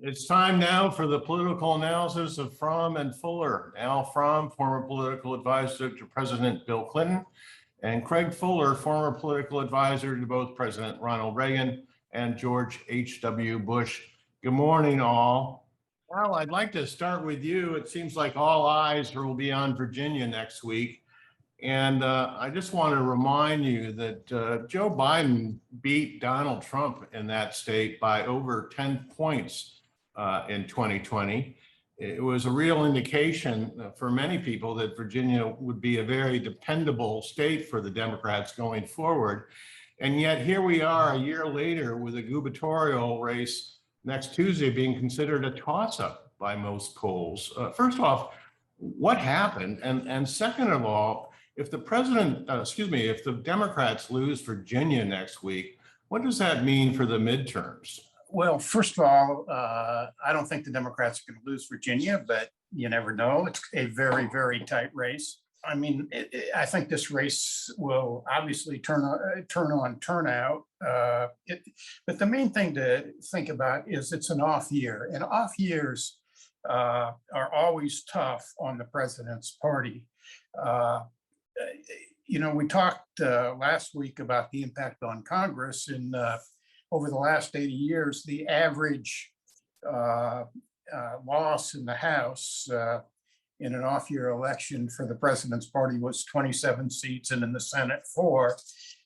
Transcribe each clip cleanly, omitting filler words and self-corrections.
It's time now for the political analysis of Fromm and Fuller. Al Fromm, former political advisor to President Bill Clinton, and Craig Fuller, former political advisor to both President Ronald Reagan and George H.W. Bush. Good morning, all. Al, I'd like to start with you. It seems like all eyes will be on Virginia next week. And I just want to remind you that Joe Biden beat Donald Trump in that state by over 10 points in 2020. It was a real indication for many people that Virginia would be a very dependable state for the Democrats going forward. And yet here we are a year later with a gubernatorial race next Tuesday being considered a toss-up by most polls. First off, what happened? And second of all, if the if the Democrats lose Virginia next week, what does that mean for the midterms? Well, first of all, I don't think the Democrats are going to lose Virginia, but you never know. It's a very, very tight race. I mean, I think this race will obviously turn on turnout. But the main thing to think about is it's an off year, and off years are always tough on the president's party. We talked last week about the impact on Congress, and over the last 80 years, the average loss in the House in an off-year election for the president's party was 27 seats, and in the Senate 4.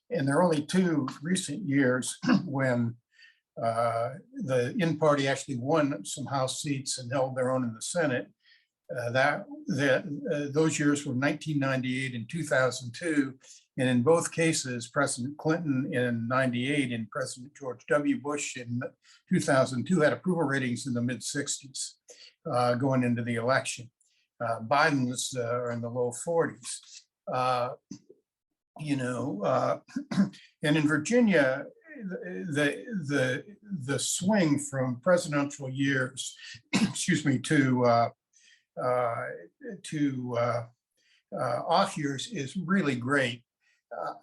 And there are only 2 recent years when the in-party actually won some House seats and held their own in the Senate. Those years were 1998 and 2002, and in both cases, President Clinton in 98 and President George W. Bush in 2002 had approval ratings in the mid-60s going into the election. Biden's are in the low 40s. And in Virginia, the swing from presidential years, to off years is really great.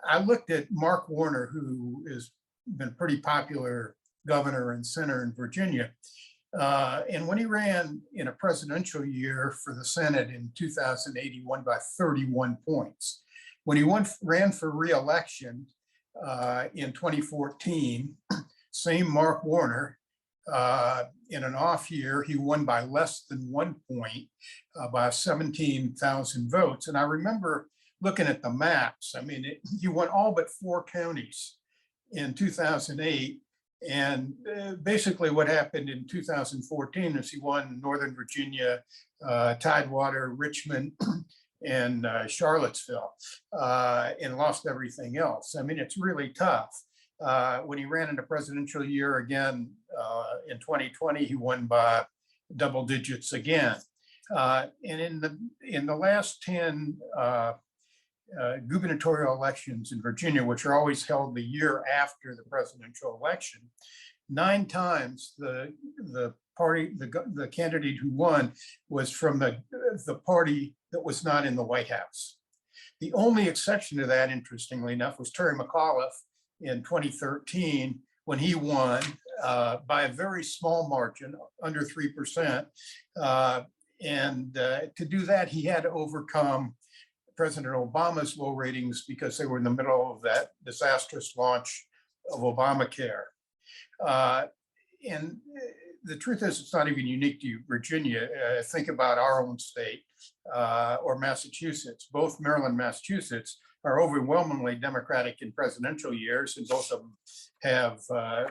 I looked at Mark Warner, who has been a pretty popular governor and senator in Virginia. And when he ran in a presidential year for the Senate in 2008, he won by 31 points. When he ran for re-election in 2014, same Mark Warner, in an off year, he won by less than 1 point by 17,000 votes. And I remember looking at the maps. I mean, he won all but 4 counties in 2008. And basically what happened in 2014 is he won Northern Virginia, Tidewater, Richmond, and Charlottesville, and lost everything else. I mean, it's really tough. When he ran in a presidential year again in 2020, he won by double digits again. And in the last 10 gubernatorial elections in Virginia, which are always held the year after the presidential election, 9 times the candidate who won was from the party that was not in the White House. The only exception to that, interestingly enough, was Terry McAuliffe in 2013, when he won by a very small margin, under 3%. And to do that, he had to overcome President Obama's low ratings because they were in the middle of that disastrous launch of Obamacare. And the truth is, it's not even unique to Virginia. Think about our own state or Massachusetts. Both Maryland and Massachusetts are overwhelmingly Democratic in presidential years, and both of them have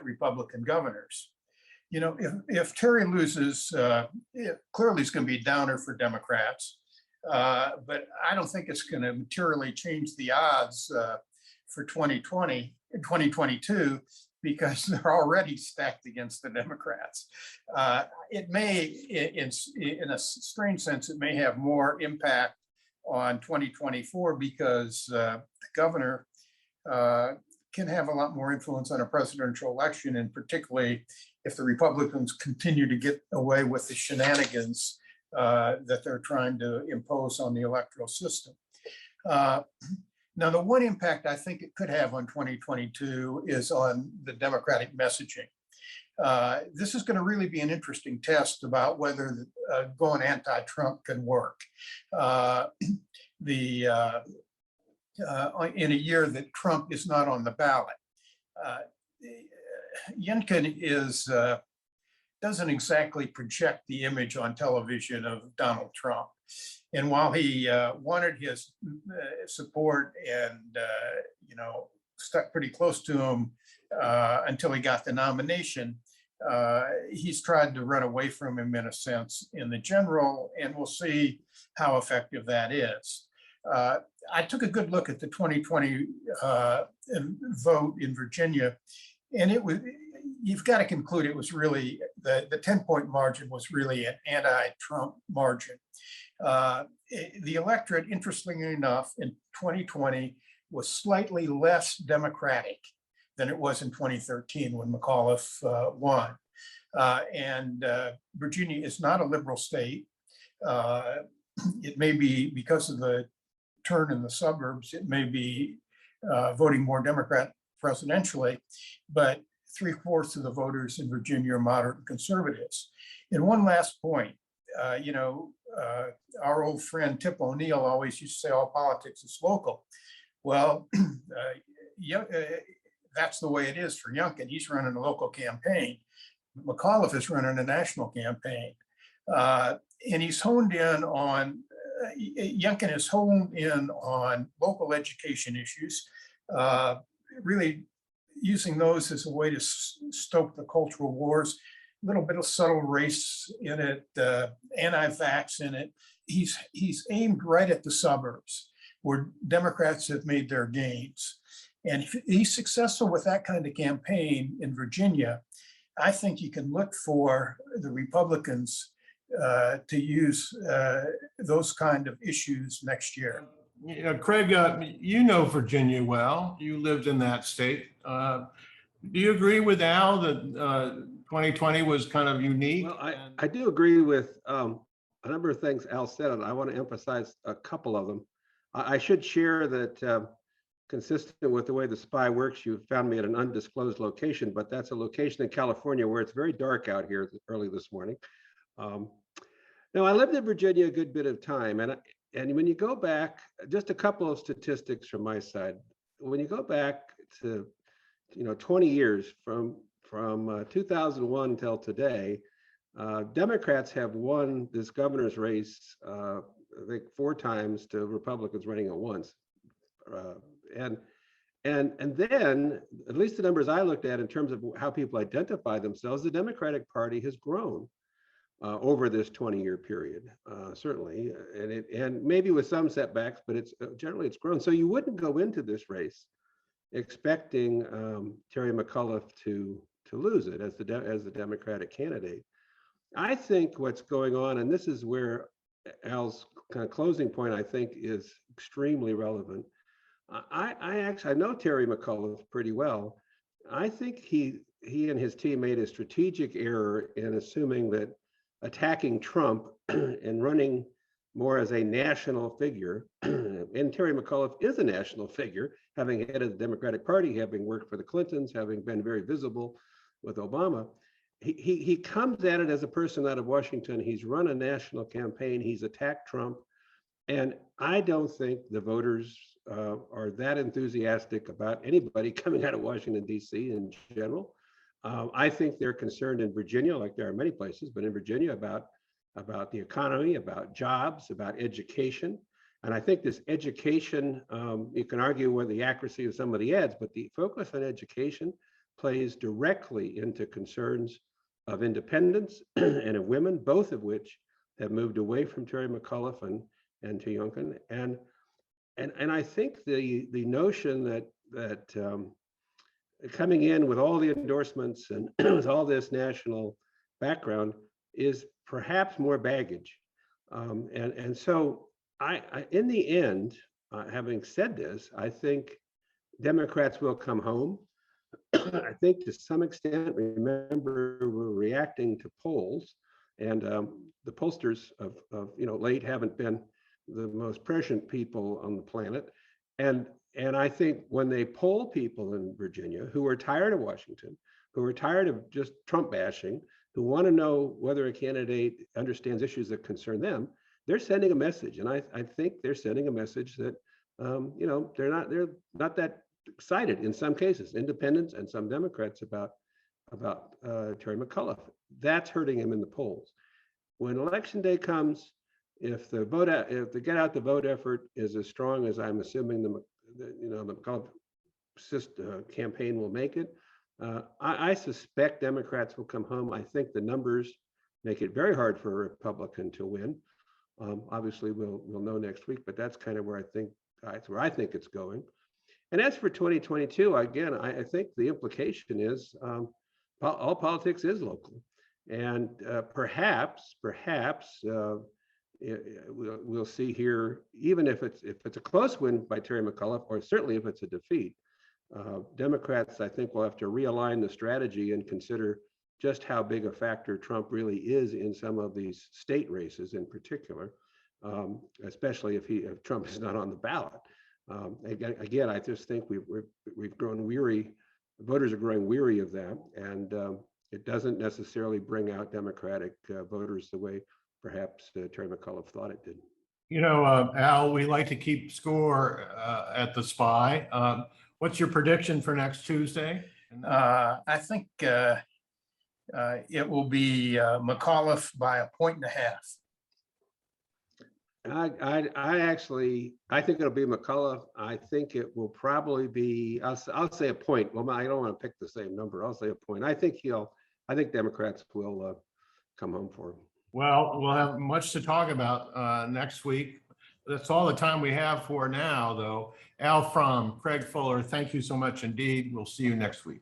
Republican governors. If Terry loses, clearly it's going to be a downer for Democrats, but I don't think it's going to materially change the odds for 2022, because they're already stacked against the Democrats. It may, in a strange sense, it may have more impact on 2024 because the governor can have a lot more influence on a presidential election, and particularly if the Republicans continue to get away with the shenanigans that they're trying to impose on the electoral system. Now, the one impact I think it could have on 2022 is on the Democratic messaging. This is going to really be an interesting test about whether going anti-Trump can work. In a year that Trump is not on the ballot. Youngkin doesn't exactly project the image on television of Donald Trump. And while he wanted his support and stuck pretty close to him until he got the nomination, he's tried to run away from him in a sense in the general, and we'll see how effective that is. I took a good look at the 2020 vote in Virginia, and you've got to conclude it was really, the 10-point margin was really an anti-Trump margin. The electorate, interestingly enough, in 2020 was slightly less Democratic than it was in 2013 when McAuliffe won. And Virginia is not a liberal state. It may be, because of the turn in the suburbs, it may be voting more Democrat presidentially, but 3/4 of the voters in Virginia are moderate and conservatives. And one last point, our old friend Tip O'Neill always used to say all politics is local. Well, that's the way it is for Youngkin. He's running a local campaign. McAuliffe is running a national campaign. And he's honed in on, Youngkin has honed in on local education issues, really using those as a way to stoke the cultural wars, a little bit of subtle race in it, anti-vax in it. He's aimed right at the suburbs where Democrats have made their gains. And if he's successful with that kind of campaign in Virginia, I think you can look for the Republicans to use those kind of issues next year. Craig, you know Virginia well. You lived in that state. Do you agree with Al that 2020 was kind of unique? Well, I do agree with a number of things Al said, and I want to emphasize a couple of them. I should share that consistent with the way the spy works, you found me at an undisclosed location, but that's a location in California where it's very dark out here early this morning. Now, I lived in Virginia a good bit of time, and when you go back, just a couple of statistics from my side. When you go back to 20 years from 2001 till today, Democrats have won this governor's race, I think 4 times to Republicans running it once. And then, at least the numbers I looked at in terms of how people identify themselves, the Democratic Party has grown over this 20-year period, certainly, and maybe with some setbacks, but generally it's grown. So you wouldn't go into this race expecting Terry McAuliffe to lose it as the Democratic candidate. I think what's going on, and this is where Al's kind of closing point, I think, is extremely relevant. I know Terry McAuliffe pretty well. I think he and his team made a strategic error in assuming that attacking Trump and running more as a national figure, and Terry McAuliffe is a national figure, having headed the Democratic Party, having worked for the Clintons, having been very visible with Obama. He comes at it as a person out of Washington. He's run a national campaign. He's attacked Trump. And I don't think the voters are that enthusiastic about anybody coming out of Washington, D.C. in general. I think they're concerned in Virginia, like there are many places, but in Virginia about the economy, about jobs, about education. And I think this education, you can argue with the accuracy of some of the ads, but the focus on education plays directly into concerns of independence and of women, both of which have moved away from Terry McAuliffe and to Youngkin. And I think the notion that coming in with all the endorsements and with all this national background is perhaps more baggage. And so I in the end, having said this, I think Democrats will come home. I think to some extent, remember, we're reacting to polls, and the pollsters of late haven't been the most prescient people on the planet. And And I think when they poll people in Virginia who are tired of Washington, who are tired of just Trump bashing, who want to know whether a candidate understands issues that concern them, they're sending a message. And I think they're sending a message that, they're not that excited in some cases, independents and some Democrats about Terry McAuliffe. That's hurting him in the polls. When election day comes, if the get out the vote effort is as strong as I'm assuming the McAuliffe campaign will make it, I suspect Democrats will come home. I think the numbers make it very hard for a Republican to win. Obviously, we'll know next week, but that's kind of where I think it's going. And as for 2022, again, I think the implication is all politics is local, and perhaps we'll see here, even if it's a close win by Terry McAuliffe, or certainly if it's a defeat, Democrats, I think, will have to realign the strategy and consider just how big a factor Trump really is in some of these state races in particular, especially if Trump is not on the ballot. Again, I just think we've grown weary. Voters are growing weary of that, and it doesn't necessarily bring out Democratic voters the way perhaps Terry McAuliffe thought it did. Al, we like to keep score at the SPY. What's your prediction for next Tuesday? I think it will be McAuliffe by 1.5 points. I think it'll be McAuliffe. I think it will probably be, I'll say a point. Well, I don't want to pick the same number. I'll say a point. I think Democrats will come home for him. Well, we'll have much to talk about next week. That's all the time we have for now, though. Al Fromm, Craig Fuller, thank you so much indeed. We'll see you next week.